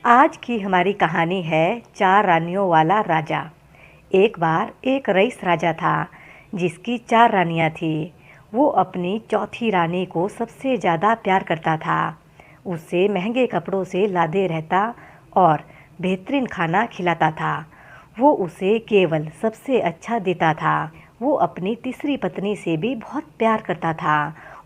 आज की हमारी कहानी है चार रानियों वाला राजा। एक बार एक रईस राजा था जिसकी चार रानियां थी। वो अपनी चौथी रानी को सबसे ज़्यादा प्यार करता था। उससे महंगे कपड़ों से लादे रहता और बेहतरीन खाना खिलाता था। वो उसे केवल सबसे अच्छा देता था। वो अपनी तीसरी पत्नी से भी बहुत प्यार करता था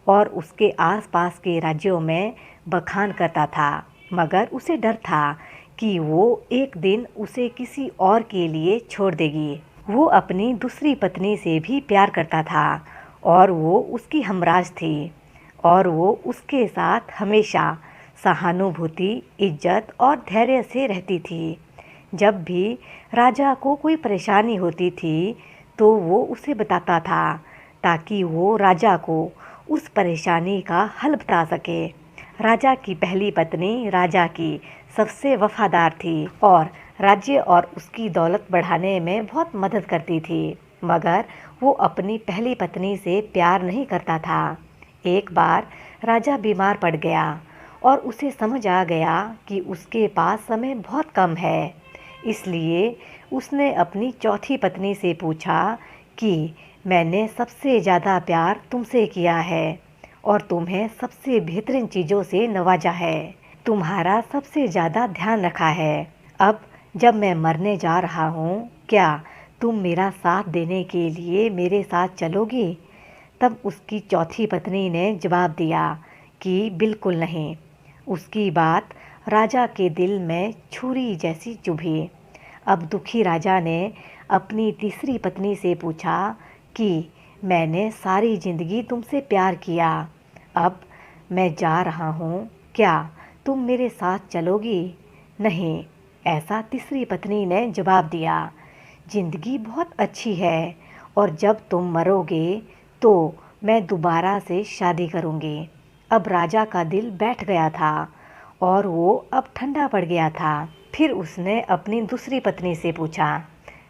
और उसके आसपास के राज्यों में बखान करता था, मगर उसे डर था कि वो एक दिन उसे किसी और के लिए छोड़ देगी। वो अपनी दूसरी पत्नी से भी प्यार करता था और वो उसकी हमराज थी और वो उसके साथ हमेशा सहानुभूति, इज्जत और धैर्य से रहती थी। जब भी राजा को कोई परेशानी होती थी तो वो उसे बताता था ताकि वो राजा को उस परेशानी का हल बता सके। राजा की पहली पत्नी राजा की सबसे वफादार थी और राज्य और उसकी दौलत बढ़ाने में बहुत मदद करती थी, मगर वो अपनी पहली पत्नी से प्यार नहीं करता था। एक बार राजा बीमार पड़ गया और उसे समझ आ गया कि उसके पास समय बहुत कम है। इसलिए उसने अपनी चौथी पत्नी से पूछा कि मैंने सबसे ज़्यादा प्यार तुमसे किया है और तुम्हें सबसे बेहतरीन चीज़ों से नवाजा है, तुम्हारा सबसे ज़्यादा ध्यान रखा है। अब जब मैं मरने जा रहा हूँ, क्या तुम मेरा साथ देने के लिए मेरे साथ चलोगी? तब उसकी चौथी पत्नी ने जवाब दिया कि बिल्कुल नहीं। उसकी बात राजा के दिल में छुरी जैसी चुभी। अब दुखी राजा ने अपनी तीसरी पत्नी से पूछा कि मैंने सारी जिंदगी तुमसे प्यार किया, अब मैं जा रहा हूँ, क्या तुम मेरे साथ चलोगी? नहीं, ऐसा तीसरी पत्नी ने जवाब दिया। जिंदगी बहुत अच्छी है और जब तुम मरोगे तो मैं दोबारा से शादी करूँगी। अब राजा का दिल बैठ गया था और वो अब ठंडा पड़ गया था। फिर उसने अपनी दूसरी पत्नी से पूछा,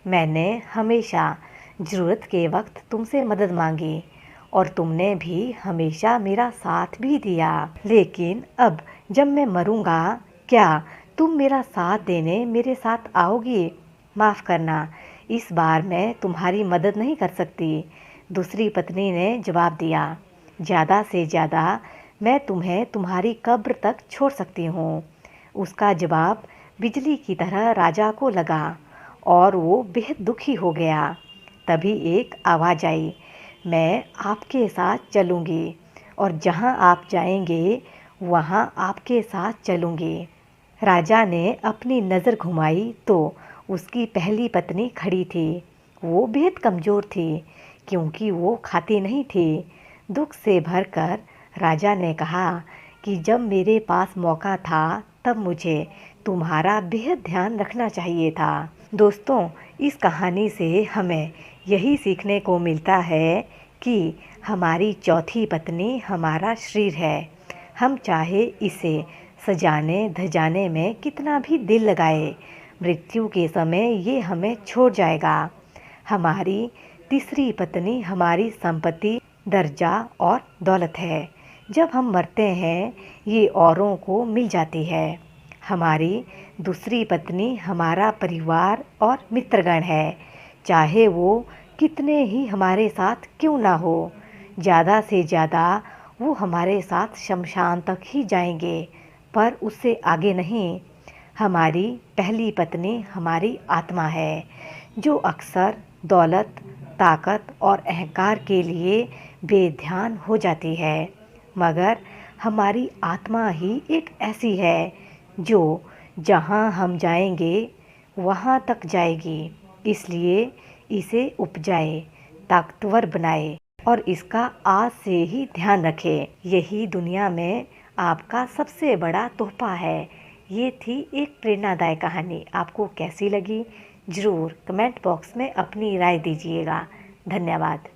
मैंने हमेशा ज़रूरत के वक्त तुमसे मदद मांगी और तुमने भी हमेशा मेरा साथ भी दिया, लेकिन अब जब मैं मरूंगा, क्या तुम मेरा साथ देने मेरे साथ आओगी? माफ़ करना, इस बार मैं तुम्हारी मदद नहीं कर सकती। दूसरी पत्नी ने जवाब दिया, ज़्यादा से ज़्यादा मैं तुम्हें तुम्हारी कब्र तक छोड़ सकती हूँ। उसका जवाब बिजली की तरह राजा को लगा और वो बेहद दुखी हो गया। तभी एक आवाज़ आई, मैं आपके साथ चलूँगी और जहाँ आप जाएंगे वहाँ आपके साथ चलूँगी। राजा ने अपनी नज़र घुमाई तो उसकी पहली पत्नी खड़ी थी। वो बेहद कमज़ोर थी क्योंकि वो खाती नहीं थी। दुख से भरकर राजा ने कहा कि जब मेरे पास मौका था तब मुझे तुम्हारा बेहद ध्यान रखना चाहिए था। दोस्तों, इस कहानी से हमें यही सीखने को मिलता है कि हमारी चौथी पत्नी हमारा शरीर है। हम चाहे इसे सजाने धजाने में कितना भी दिल लगाए, मृत्यु के समय ये हमें छोड़ जाएगा। हमारी तीसरी पत्नी हमारी संपत्ति, दर्जा और दौलत है। जब हम मरते हैं ये औरों को मिल जाती है। हमारी दूसरी पत्नी हमारा परिवार और मित्रगण है, चाहे वो कितने ही हमारे साथ क्यों ना हो। ज़्यादा से ज़्यादा वो हमारे साथ शमशान तक ही जाएंगे, पर उससे आगे नहीं। हमारी पहली पत्नी हमारी आत्मा है जो अक्सर दौलत, ताकत और अहंकार के लिए बेध्यान हो जाती है, मगर हमारी आत्मा ही एक ऐसी है जो जहाँ हम जाएंगे वहाँ तक जाएगी। इसलिए इसे उपजाए, ताकतवर बनाए और इसका आज से ही ध्यान रखें। यही दुनिया में आपका सबसे बड़ा तोहफा है। ये थी एक प्रेरणादायक कहानी। आपको कैसी लगी ज़रूर कमेंट बॉक्स में अपनी राय दीजिएगा। धन्यवाद।